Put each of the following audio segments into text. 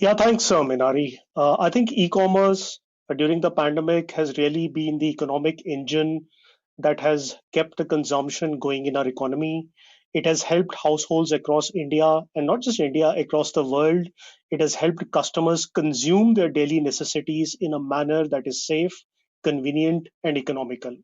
Yeah, thanks, Minari. I think e-commerce during the pandemic has really been the economic engine that has kept the consumption going in our economy. It has helped households across India and not just India, across the world. It has helped customers consume their daily necessities in a manner that is safe, convenient, and economical.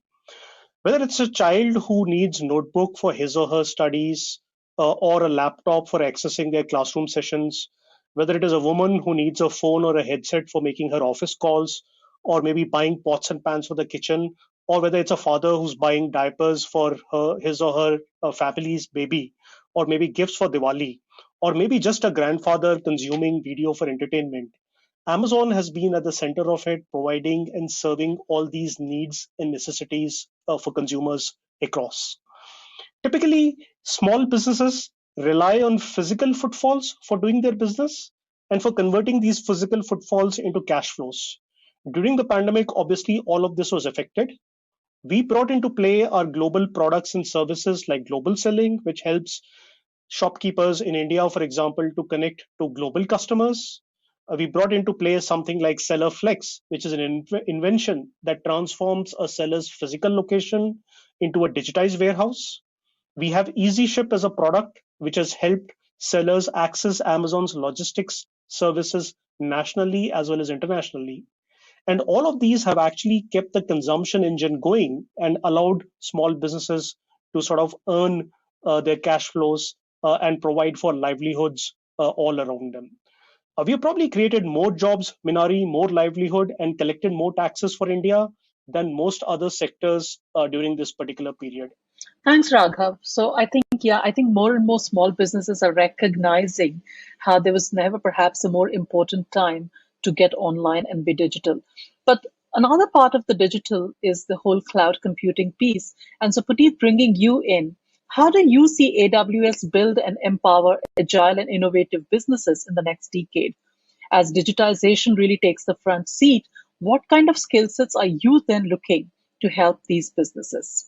Whether it's a child who needs notebook for his or her studies or a laptop for accessing their classroom sessions, whether it is a woman who needs a phone or a headset for making her office calls, or maybe buying pots and pans for the kitchen, or whether it's a father who's buying diapers for his or her family's baby, or maybe gifts for Diwali, or maybe just a grandfather consuming video for entertainment. Amazon has been at the center of it, providing and serving all these needs and necessities for consumers across. Typically, small businesses rely on physical footfalls for doing their business and for converting these physical footfalls into cash flows. During the pandemic, obviously, all of this was affected. We brought into play our global products and services like global selling, which helps shopkeepers in India, for example, to connect to global customers. We brought into play something like Seller Flex, which is an invention that transforms a seller's physical location into a digitized warehouse. We have Easy Ship as a product, which has helped sellers access Amazon's logistics services nationally as well as internationally. And all of these have actually kept the consumption engine going and allowed small businesses to sort of earn their cash flows and provide for livelihoods all around them. We have probably created more jobs, Minari, more livelihood, and collected more taxes for India than most other sectors during this particular period. Thanks, Raghav. So I think more and more small businesses are recognizing how there was never perhaps a more important time to get online and be digital. But another part of the digital is the whole cloud computing piece. And so, Puneet, bringing you in, how do you see AWS build and empower agile and innovative businesses in the next decade? As digitization really takes the front seat, what kind of skill sets are you then looking to help these businesses?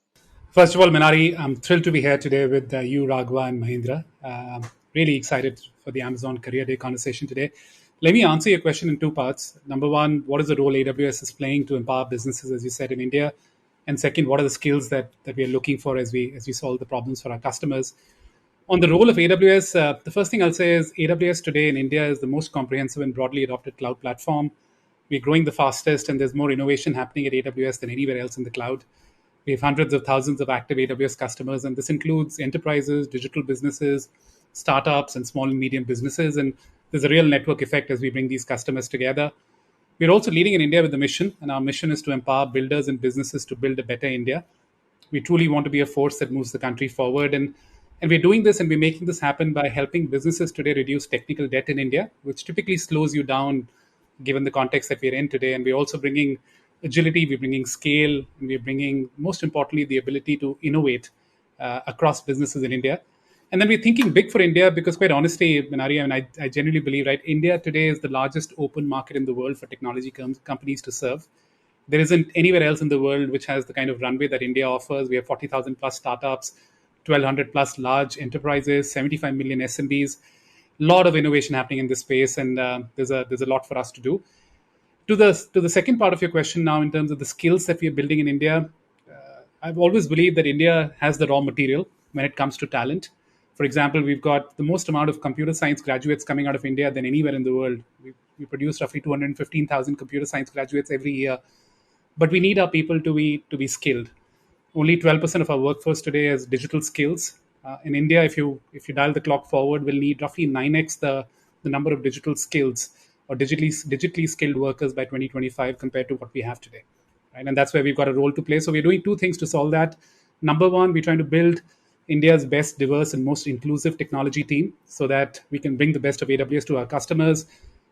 First of all, Minari, I'm thrilled to be here today with you, Raghava, and Mahindra. I'm really excited for the Amazon Career Day conversation today. Let me answer your question in two parts. Number one, what is the role AWS is playing to empower businesses, as you said, in India? And second, what are the skills that we are looking for as we solve the problems for our customers? On the role of AWS, the first thing I'll say is AWS today in India is the most comprehensive and broadly adopted cloud platform. We're growing the fastest, and there's more innovation happening at AWS than anywhere else in the cloud. We have hundreds of thousands of active AWS customers, and this includes enterprises, digital businesses, startups, and small and medium businesses. And there's a real network effect as we bring these customers together. We're also leading in India with a mission, and our mission is to empower builders and businesses to build a better India. We truly want to be a force that moves the country forward. And we're doing this and we're making this happen by helping businesses today reduce technical debt in India, which typically slows you down given the context that we're in today. And we're also bringing agility, we're bringing scale, and we're bringing, most importantly, the ability to innovate across businesses in India. And then we're thinking big for India because, quite honestly, Minari, I genuinely believe, right, India today is the largest open market in the world for technology companies to serve. There isn't anywhere else in the world which has the kind of runway that India offers. We have 40,000 plus startups, 1,200 plus large enterprises, 75 million SMBs. A lot of innovation happening in this space, and there's a lot for us to do. To the second part of your question now, in terms of the skills that we are building in India, I've always believed that India has the raw material when it comes to talent. For example, we've got the most amount of computer science graduates coming out of India than anywhere in the world. We produce roughly 215,000 computer science graduates every year, but we need our people to be skilled. Only 12% of our workforce today has digital skills. In India, if you dial the clock forward, we'll need roughly 9x the number of digital skills or digitally skilled workers by 2025 compared to what we have today. Right? And that's where we've got a role to play. So we're doing two things to solve that. Number one, we're trying to build India's best, diverse, and most inclusive technology team so that we can bring the best of AWS to our customers.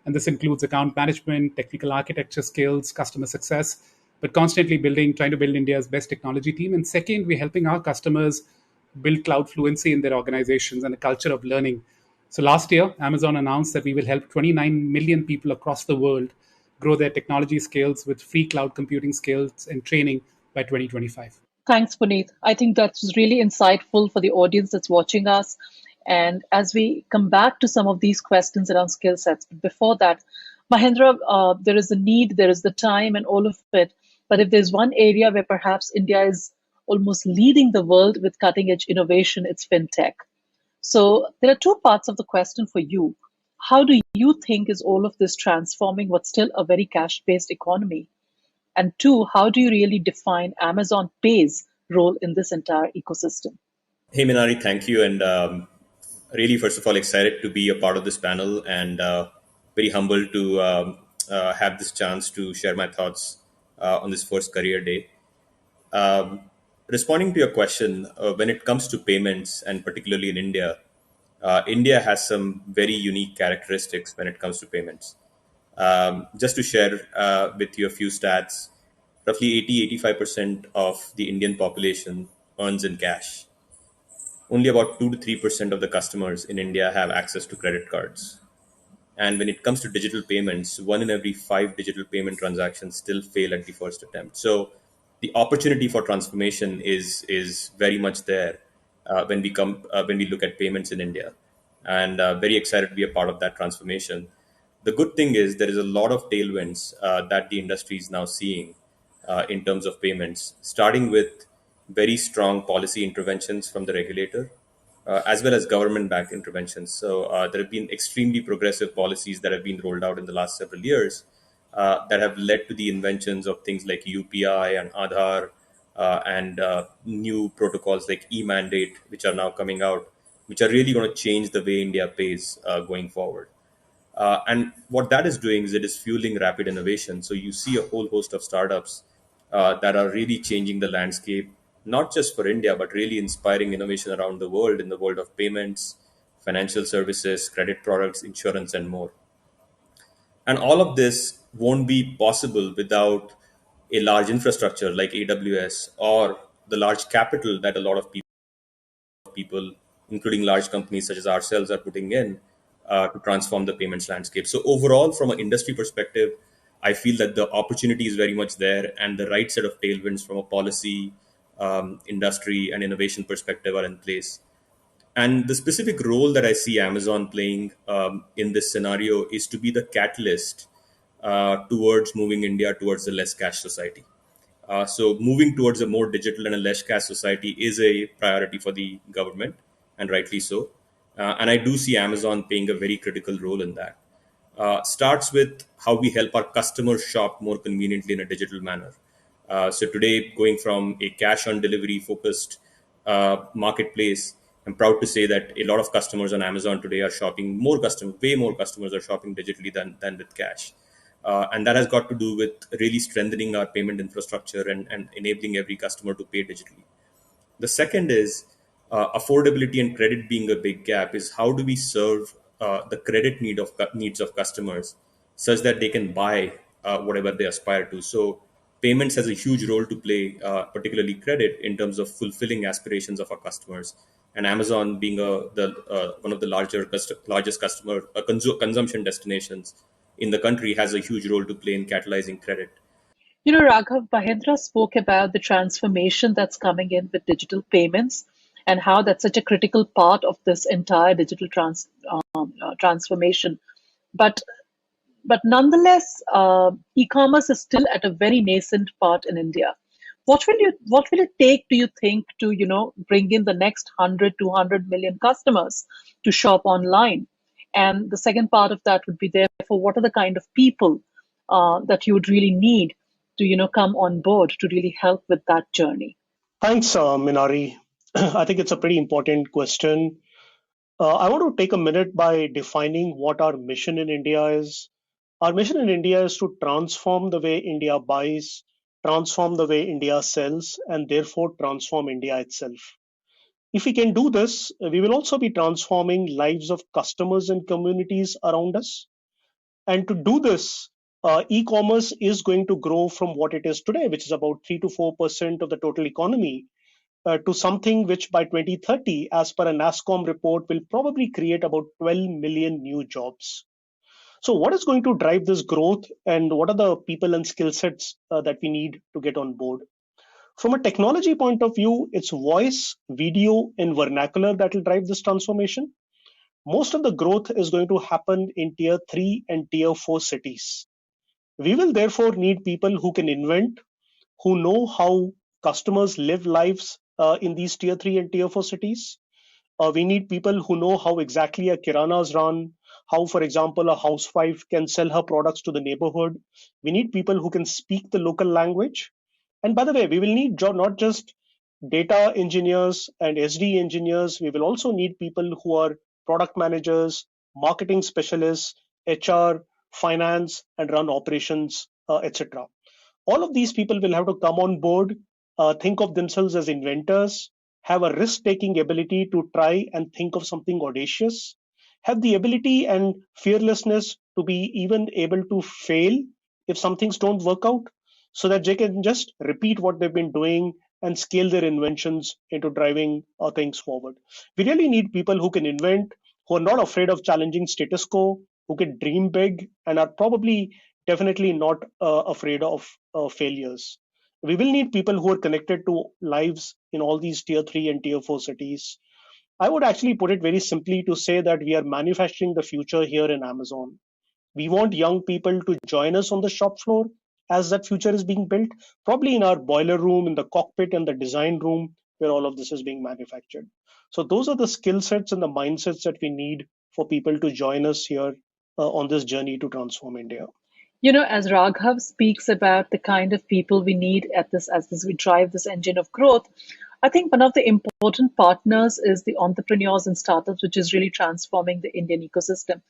And this includes account management, technical architecture skills, customer success, but constantly trying to build India's best technology team. And second, we're helping our customers build cloud fluency in their organizations and a culture of learning. So last year, Amazon announced that we will help 29 million people across the world grow their technology skills with free cloud computing skills and training by 2025. Thanks, Puneet. I think that's really insightful for the audience that's watching us. And as we come back to some of these questions around skill sets, but before that, Mahendra, there is a need, there is the time, and all of it. But if there's one area where perhaps India is almost leading the world with cutting edge innovation, it's fintech. So there are two parts of the question for you. How do you think is all of this transforming what's still a very cash based economy? And two, how do you really define Amazon Pay's role in this entire ecosystem? Hey, Minari, thank you. And really, first of all, excited to be a part of this panel and very humbled to have this chance to share my thoughts on this first career day. Um, Responding to your question, when it comes to payments, and particularly in India, India has some very unique characteristics when it comes to payments. Just to share with you a few stats, roughly 80-85% of the Indian population earns in cash. Only about 2 to 3% of the customers in India have access to credit cards. And when it comes to digital payments, one in every five digital payment transactions still fail at the first attempt. So the opportunity for transformation is very much there when we look at payments in India, and very excited to be a part of that transformation. The good thing is there is a lot of tailwinds that the industry is now seeing in terms of payments, starting with very strong policy interventions from the regulator, as well as government-backed interventions. So there have been extremely progressive policies that have been rolled out in the last several years that have led to the inventions of things like UPI and Aadhaar and new protocols like e-mandate, which are now coming out, which are really going to change the way India pays going forward. And what that is doing is it is fueling rapid innovation. So you see a whole host of startups that are really changing the landscape, not just for India, but really inspiring innovation around the world in the world of payments, financial services, credit products, insurance, and more. And all of this won't be possible without a large infrastructure like AWS or the large capital that a lot of people, including large companies such as ourselves, are putting in to transform the payments landscape. So overall, from an industry perspective, I feel that the opportunity is very much there, and the right set of tailwinds from a policy, industry, and innovation perspective are in place. And the specific role that I see Amazon playing in this scenario is to be the catalyst towards moving India towards a less cash society. So moving towards a more digital and a less cash society is a priority for the government, and rightly so. And I do see Amazon playing a very critical role in that. Starts with how we help our customers shop more conveniently in a digital manner. So today, going from a cash on delivery focused marketplace, I'm proud to say that a lot of customers on Amazon today are shopping way more customers are shopping digitally than with cash. And that has got to do with really strengthening our payment infrastructure and enabling every customer to pay digitally. The second is affordability and credit being a big gap. Is how do we serve the credit needs of customers such that they can buy whatever they aspire to. So payments has a huge role to play, particularly credit, in terms of fulfilling aspirations of our customers. And Amazon being one of the largest customer consumption destinations in the country has a huge role to play in catalyzing credit. You know, Raghav, Mahendra spoke about the transformation that's coming in with digital payments and how that's such a critical part of this entire digital transformation. But but nonetheless, e-commerce is still at a very nascent part in India. What will it take, do you think, to bring in the next 100, 200 million customers to shop online? And the second part of that would be, therefore, what are the kind of people that you would really need to come on board to really help with that journey? Thanks, Minari. I think it's a pretty important question. I want to take a minute by defining what our mission in India is. Our mission in India is to transform the way India buys, transform the way India sells, and therefore transform India itself. If we can do this, we will also be transforming lives of customers and communities around us. And to do this, e-commerce is going to grow from what it is today, which is about 3 to 4% of the total economy, to something which by 2030, as per a NASSCOM report, will probably create about 12 million new jobs. So, what is going to drive this growth, and what are the people and skill sets that we need to get on board? From a technology point of view, it's voice, video, and vernacular that will drive this transformation. Most of the growth is going to happen in tier 3 and tier 4 cities. We will therefore need people who can invent, who know how customers live lives in these tier 3 and tier 4 cities. We need people who know how exactly a kiranas run, how, for example, a housewife can sell her products to the neighborhood. We need people who can speak the local language. And by the way, we will need not just data engineers and SD engineers. We will also need people who are product managers, marketing specialists, HR, finance, and run operations, etc. All of these people will have to come on board, think of themselves as inventors, have a risk taking ability to try and think of something audacious, have the ability and fearlessness to be even able to fail if some things don't work out, so that they can just repeat what they've been doing and scale their inventions into driving things forward. We really need people who can invent, who are not afraid of challenging status quo, who can dream big, and are probably definitely not afraid of failures. We will need people who are connected to lives in all these tier 3 and tier 4 cities. I would actually put it very simply to say that we are manufacturing the future here in Amazon. We want young people to join us on the shop floor as that future is being built, probably in our boiler room, in the cockpit, and the design room where all of this is being manufactured. So, those are the skill sets and the mindsets that we need for people to join us here on this journey to transform India. As Raghav speaks about the kind of people we need as we drive this engine of growth, I think one of the important partners is the entrepreneurs and startups, which is really transforming the Indian ecosystem.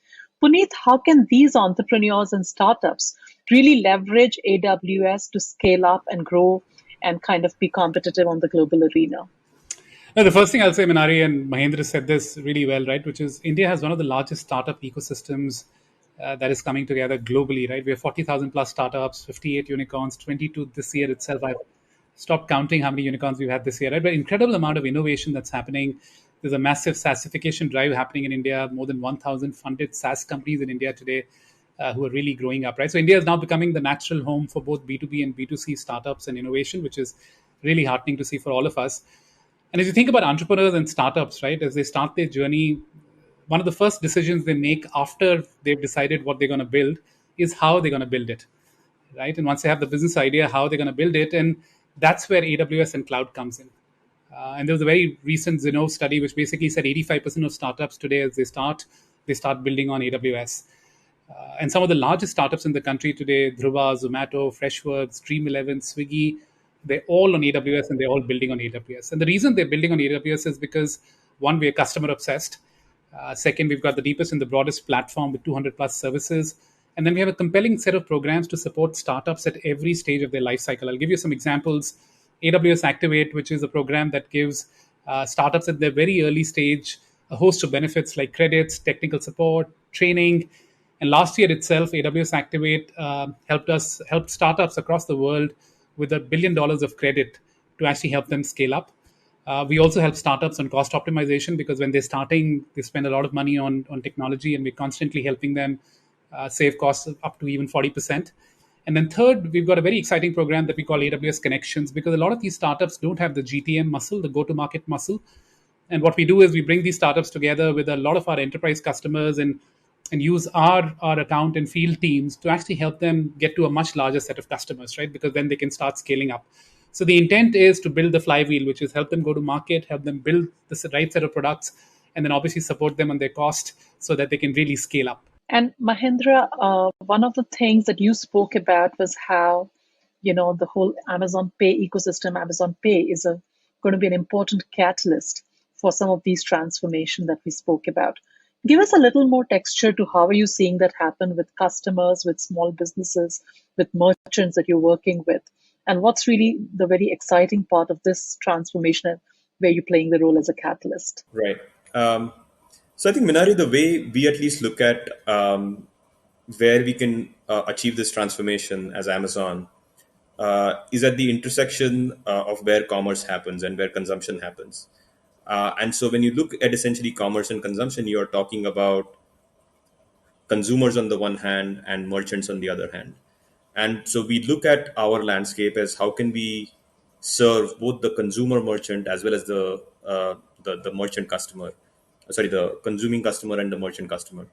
Puneet, how can these entrepreneurs and startups really leverage AWS to scale up and grow and kind of be competitive on the global arena? No, the first thing I'll say, Minari and Mahendra said this really well, right? Which is India has one of the largest startup ecosystems that is coming together globally, right? We have 40,000 plus startups, 58 unicorns, 22 this year itself. I've stopped counting how many unicorns we've had this year, right? But incredible amount of innovation that's happening. There's a massive SaaSification drive happening in India. More than 1,000 funded SaaS companies in India today who are really growing up, right? So India is now becoming the natural home for both B2B and B2C startups and innovation, which is really heartening to see for all of us. And if you think about entrepreneurs and startups, right, as they start their journey, one of the first decisions they make after they've decided what they're going to build is how they're going to build it, right? And once they have the business idea, how they're going to build it, and that's where AWS and cloud comes in. And there was a very recent Zinnov study which basically said 85% of startups today, as they start building on AWS. And some of the largest startups in the country today, Dhruva, Zomato, Freshworks, Dream11, Swiggy, they're all on AWS and they're all building on AWS. And the reason they're building on AWS is because, one, we're customer obsessed. Second, we've got the deepest and the broadest platform with 200 plus services. And then we have a compelling set of programs to support startups at every stage of their life cycle. I'll give you some examples. AWS Activate, which is a program that gives startups at their very early stage a host of benefits like credits, technical support, training. And last year itself, AWS Activate helped startups across the world with $1 billion of credit to actually help them scale up. We also help startups on cost optimization because when they're starting, they spend a lot of money on technology, and we're constantly helping them save costs up to even 40%. And then third, we've got a very exciting program that we call AWS Connections, because a lot of these startups don't have the GTM muscle, the go-to-market muscle. And what we do is we bring these startups together with a lot of our enterprise customers and use our account and field teams to actually help them get to a much larger set of customers, right? Because then they can start scaling up. So the intent is to build the flywheel, which is help them go to market, help them build the right set of products, and then obviously support them on their cost so that they can really scale up. And Mahendra, one of the things that you spoke about was how, the whole Amazon Pay ecosystem, Amazon Pay is going to be an important catalyst for some of these transformation that we spoke about. Give us a little more texture to how are you seeing that happen with customers, with small businesses, with merchants that you're working with, and what's really the very exciting part of this transformation where you're playing the role as a catalyst. Right. So I think, Minari, the way we at least look at where we can achieve this transformation as Amazon is at the intersection of where commerce happens and where consumption happens. And so when you look at essentially commerce and consumption, you're talking about consumers on the one hand and merchants on the other hand. And so we look at our landscape as how can we serve both the consumer merchant as well as the merchant customer, sorry, the consuming customer and the merchant customer.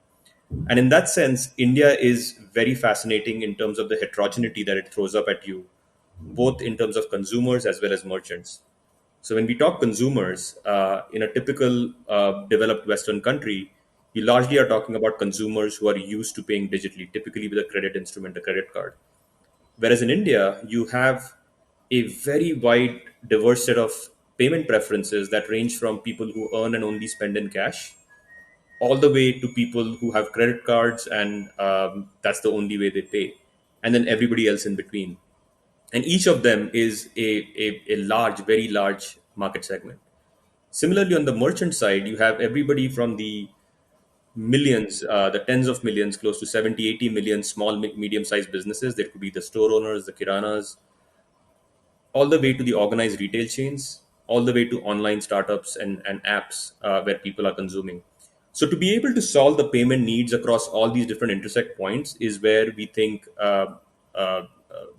And in that sense, India is very fascinating in terms of the heterogeneity that it throws up at you, both in terms of consumers as well as merchants. So when we talk consumers, in a typical developed Western country, you largely are talking about consumers who are used to paying digitally, typically with a credit instrument, a credit card. Whereas in India, you have a very wide, diverse set of payment preferences that range from people who earn and only spend in cash, all the way to people who have credit cards and that's the only way they pay, and then everybody else in between. And each of them is a large, very large market segment. Similarly, on the merchant side, you have everybody from the millions, the tens of millions, close to 70, 80 million small, medium sized businesses. There could be the store owners, the kiranas, all the way to the organized retail chains, all the way to online startups and apps where people are consuming. So, to be able to solve the payment needs across all these different intersect points is where we think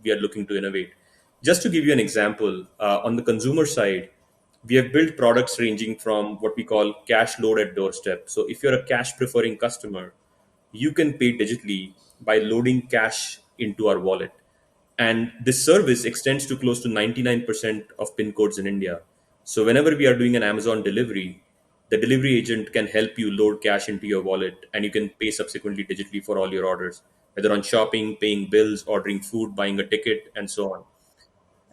we are looking to innovate. Just to give you an example, on the consumer side, we have built products ranging from what we call cash load at doorstep. So, if you're a cash preferring customer, you can pay digitally by loading cash into our wallet. And this service extends to close to 99% of PIN codes in India. So whenever we are doing an Amazon delivery, the delivery agent can help you load cash into your wallet and you can pay subsequently digitally for all your orders, whether on shopping, paying bills, ordering food, buying a ticket, and so on.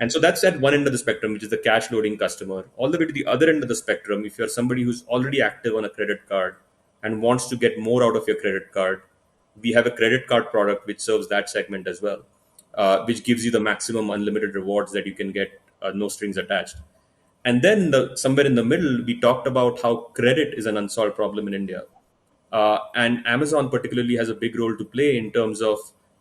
And so that's at one end of the spectrum, which is the cash loading customer. All the way to the other end of the spectrum, if you're somebody who's already active on a credit card and wants to get more out of your credit card, we have a credit card product which serves that segment as well, which gives you the maximum unlimited rewards that you can get, no strings attached. And then somewhere in the middle, we talked about how credit is an unsolved problem in India. And Amazon particularly has a big role to play in terms of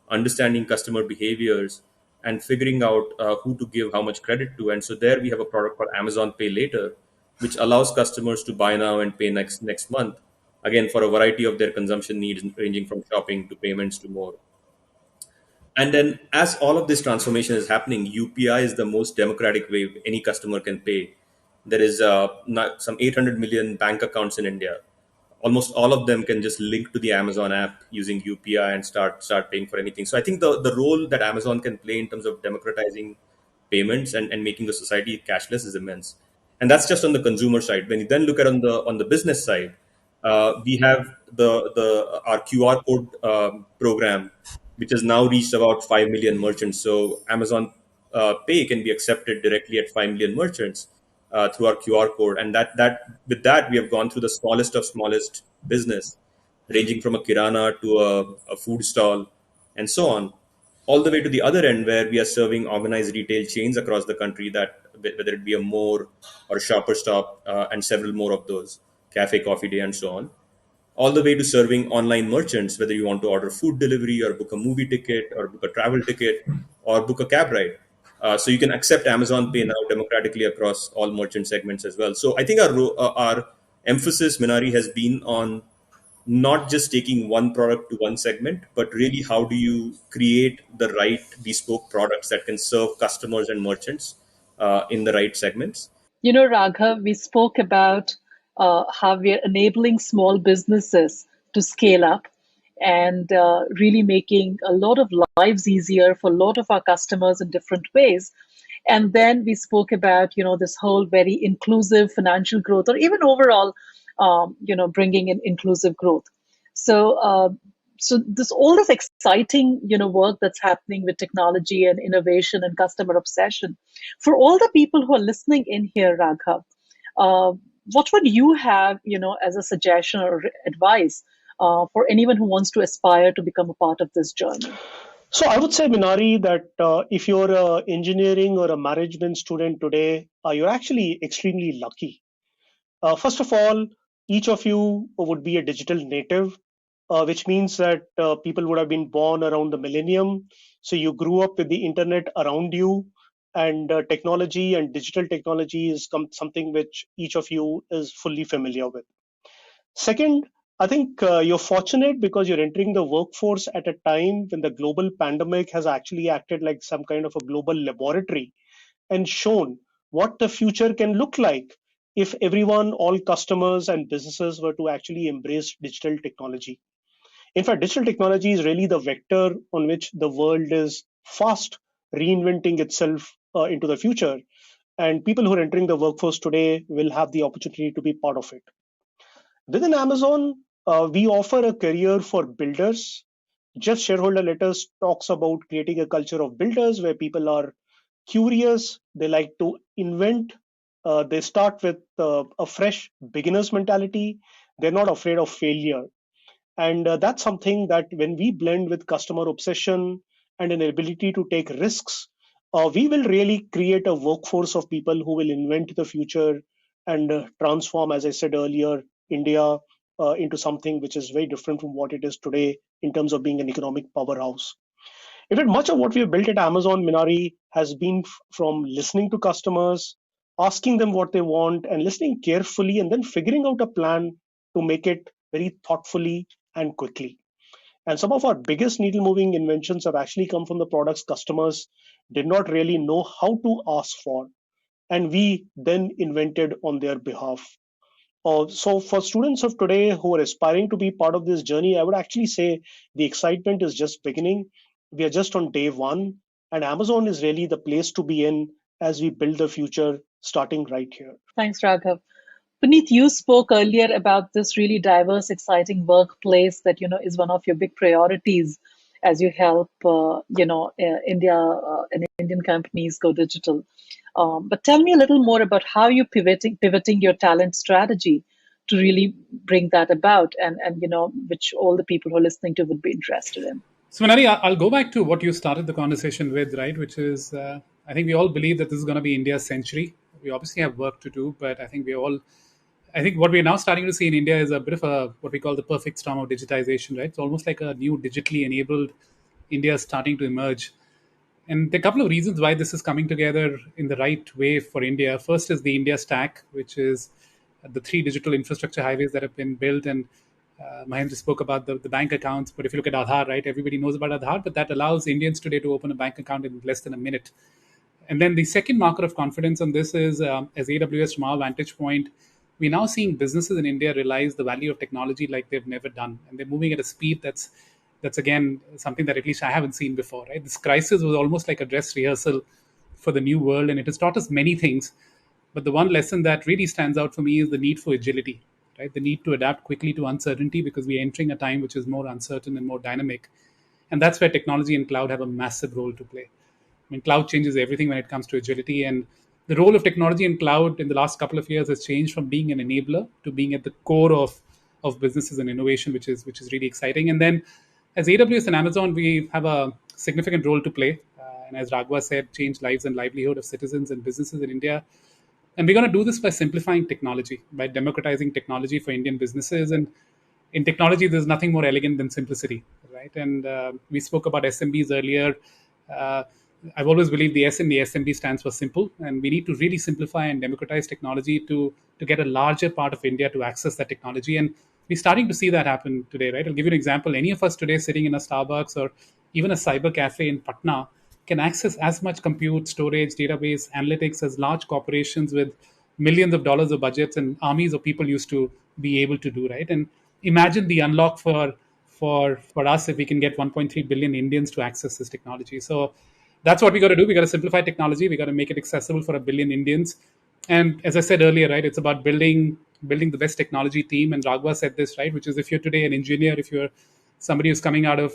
understanding customer behaviors and figuring out who to give how much credit to. And so there we have a product called Amazon Pay Later, which allows customers to buy now and pay next month, again for a variety of their consumption needs, ranging from shopping to payments to more. And then, as all of this transformation is happening, UPI is the most democratic way any customer can pay. There is some 800 million bank accounts in India. Almost all of them can just link to the Amazon app using UPI and start paying for anything. So I think the role that Amazon can play in terms of democratizing payments and making the society cashless is immense. And that's just on the consumer side. When you then look at on the business side, we have the our QR code program, which has now reached about 5 million merchants. So Amazon Pay can be accepted directly at 5 million merchants through our QR code, and that with that we have gone through the smallest of smallest business, ranging from a kirana to a food stall, and so on, all the way to the other end where we are serving organized retail chains across the country, that whether it be a More or a Shopper Stop and several more of those, Cafe Coffee Day, and so on, all the way to serving online merchants, whether you want to order food delivery or book a movie ticket or book a travel ticket or book a cab ride. So you can accept Amazon Pay now democratically across all merchant segments as well. So I think our emphasis, Minari, has been on not just taking one product to one segment, but really how do you create the right bespoke products that can serve customers and merchants in the right segments. You know, Raghav, we spoke about how we are enabling small businesses to scale up and really making a lot of lives easier for a lot of our customers in different ways. And then we spoke about, this whole very inclusive financial growth, or even overall, bringing in inclusive growth. So, so this all this exciting, work that's happening with technology and innovation and customer obsession. For all the people who are listening in here, Raghav, uh, what would you have, as a suggestion or advice for anyone who wants to aspire to become a part of this journey? So I would say, Minari, that if you're a engineering or a management student today, you're actually extremely lucky. First of all, each of you would be a digital native, which means that people would have been born around the millennium. So you grew up with the internet around you, and technology and digital technology is something which each of you is fully familiar with. Second, I think you're fortunate because you're entering the workforce at a time when the global pandemic has actually acted like some kind of a global laboratory and shown what the future can look like if everyone, all customers and businesses were to actually embrace digital technology. In fact, digital technology is really the vector on which the world is fast reinventing itself into the future. And people who are entering the workforce today will have the opportunity to be part of it. Within Amazon, we offer a career for builders. Just shareholder letters talks about creating a culture of builders where people are curious, they like to invent, they start with a fresh beginner's mentality, they're not afraid of failure. And that's something that when we blend with customer obsession and an ability to take risks, we will really create a workforce of people who will invent the future and transform, as I said earlier, India into something which is very different from what it is today in terms of being an economic powerhouse. In fact, much of what we have built at Amazon, Minari, has been from listening to customers, asking them what they want, and listening carefully, and then figuring out a plan to make it very thoughtfully and quickly. And some of our biggest needle moving inventions have actually come from the products customers did not really know how to ask for, and we then invented on their behalf. So, for students of today who are aspiring to be part of this journey, I would actually say the excitement is just beginning. We are just on day one, and Amazon is really the place to be in as we build the future starting right here. Thanks, Raghav. Puneet, you spoke earlier about this really diverse, exciting workplace that is one of your big priorities as you help India and Indian companies go digital. But tell me a little more about how you pivoting your talent strategy to really bring that about, and which all the people who are listening to would be interested in. So, Manali, I'll go back to what you started the conversation with, right? Which is, I think we all believe that this is going to be India's century. We obviously have work to do, but I think what we're now starting to see in India is a bit of a what we call the perfect storm of digitization, right? It's almost like a new digitally enabled India starting to emerge. And there are a couple of reasons why this is coming together in the right way for India. First is the India Stack, which is the three digital infrastructure highways that have been built. And Mahendra spoke about the bank accounts. But if you look at Aadhaar, right, everybody knows about Aadhaar, but that allows Indians today to open a bank account in less than a minute. And then the second marker of confidence on this is, as AWS from our vantage point, we're now seeing businesses in India realize the value of technology like they've never done, and they're moving at a speed that's again something that at least I haven't seen before. Right, this crisis was almost like a dress rehearsal for the new world, and it has taught us many things. But the one lesson that really stands out for me is the need for agility, right? The need to adapt quickly to uncertainty because we're entering a time which is more uncertain and more dynamic, and that's where technology and cloud have a massive role to play. I mean, cloud changes everything when it comes to agility. And the role of technology and cloud in the last couple of years has changed from being an enabler to being at the core of businesses and innovation, which is really exciting. And then as AWS and Amazon, we have a significant role to play. And as Raghav said, change lives and livelihood of citizens and businesses in India. And we're going to do this by simplifying technology, by democratizing technology for Indian businesses. And in technology, there's nothing more elegant than simplicity, right? And we spoke about SMBs earlier. Uh, I've always believed the S in the SMB stands for simple, and we need to really simplify and democratize technology to get a larger part of India to access that technology. And we're starting to see that happen today, right? I'll give you an example. Any of us today sitting in a Starbucks or even a cyber cafe in Patna can access as much compute, storage, database, analytics as large corporations with millions of dollars of budgets and armies of people used to be able to do, right? And imagine the unlock for us if we can get 1.3 billion Indians to access this technology. So that's what we got to do. We got to simplify technology. We got to make it accessible for a billion Indians. And as I said earlier, right, it's about building the best technology team. And Raghav said this, right, which is if you're today an engineer, if you're somebody who's coming out of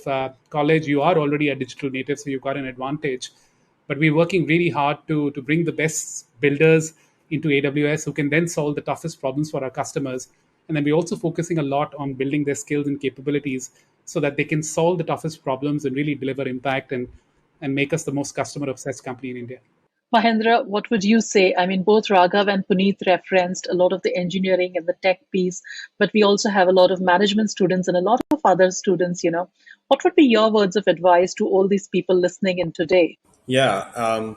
college, you are already a digital native, so you've got an advantage. But we're working really hard to bring the best builders into AWS who can then solve the toughest problems for our customers. And then we're also focusing a lot on building their skills and capabilities so that they can solve the toughest problems and really deliver impact and make us the most customer obsessed company in India. Mahendra, what would you say? I mean, both Raghav and Puneet referenced a lot of the engineering and the tech piece, but we also have a lot of management students and a lot of other students. What would be your words of advice to all these people listening in today? Yeah.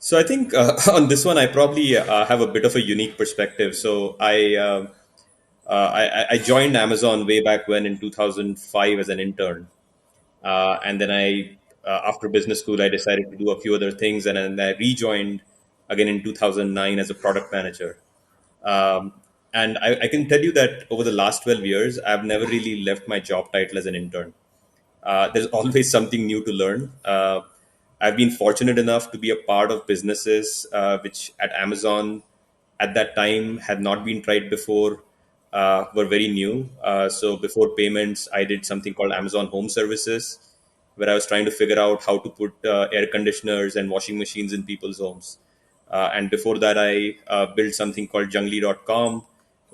So I think on this one, I probably have a bit of a unique perspective. So I joined Amazon way back when in 2005 as an intern, and then I After business school, I decided to do a few other things, and then I rejoined again in 2009 as a product manager. Um, and I can tell you that over the last 12 years, I've never really left my job title as an intern. There's always something new to learn. I've been fortunate enough to be a part of businesses which at Amazon at that time had not been tried before, were very new. So before payments, I did something called Amazon Home Services, where I was trying to figure out how to put air conditioners and washing machines in people's homes. And before that, I built something called Jungly.com,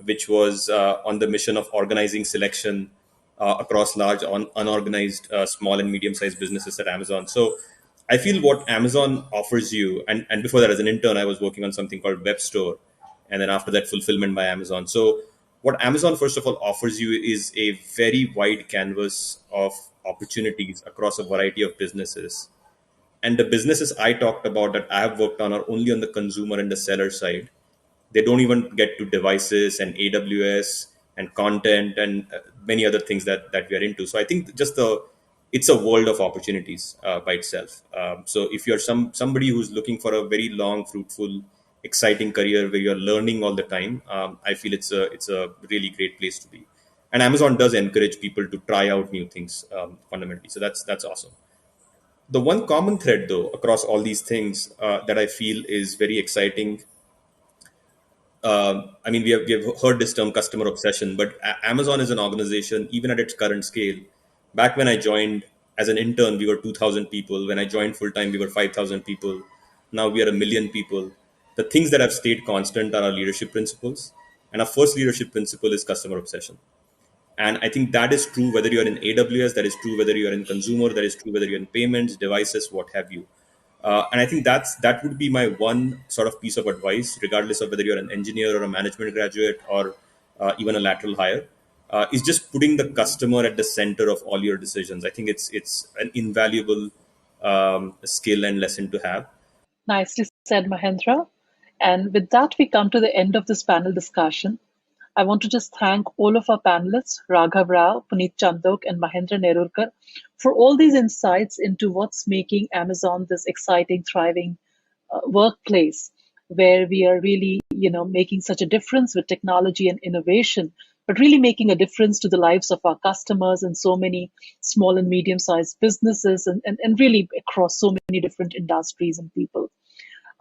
which was on the mission of organizing selection across large unorganized small and medium sized businesses at Amazon. So I feel what Amazon offers you, and before that, as an intern, I was working on something called Web Store, and then after that, Fulfillment by Amazon. So what Amazon, first of all, offers you is a very wide canvas of opportunities across a variety of businesses. And the businesses I talked about that I have worked on are only on the consumer and the seller side. They don't even get to devices and AWS and content and many other things that we are into. So I think just the it's a world of opportunities by itself. So if you're somebody who's looking for a very long, fruitful, exciting career where you're learning all the time, I feel it's a really great place to be. And Amazon does encourage people to try out new things fundamentally. So that's awesome. The one common thread, though, across all these things that I feel is very exciting. I mean, we have heard this term customer obsession, but Amazon is an organization, even at its current scale. Back when I joined as an intern, we were 2,000 people. When I joined full time, we were 5,000 people. Now we are a million people. The things that have stayed constant are our leadership principles. And our first leadership principle is customer obsession. And I think that is true whether you're in AWS, that is true whether you're in consumer, that is true whether you're in payments, devices, what have you. And I think that would be my one sort of piece of advice, regardless of whether you're an engineer or a management graduate or even a lateral hire, is just putting the customer at the center of all your decisions. I think it's an invaluable skill and lesson to have. Nicely said, Mahendra. And with that, we come to the end of this panel discussion. I want to just thank all of our panelists, Raghav Rao, Puneet Chandok, and Mahendra Nerurkar, for all these insights into what's making Amazon this exciting, thriving workplace where we are really, making such a difference with technology and innovation, but really making a difference to the lives of our customers and so many small and medium-sized businesses and really across so many different industries and people.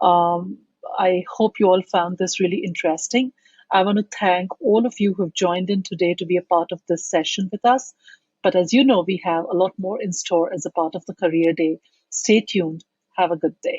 Um, I hope you all found this really interesting. I want to thank all of you who've joined in today to be a part of this session with us. But as you know, we have a lot more in store as a part of the Career Day. Stay tuned. Have a good day.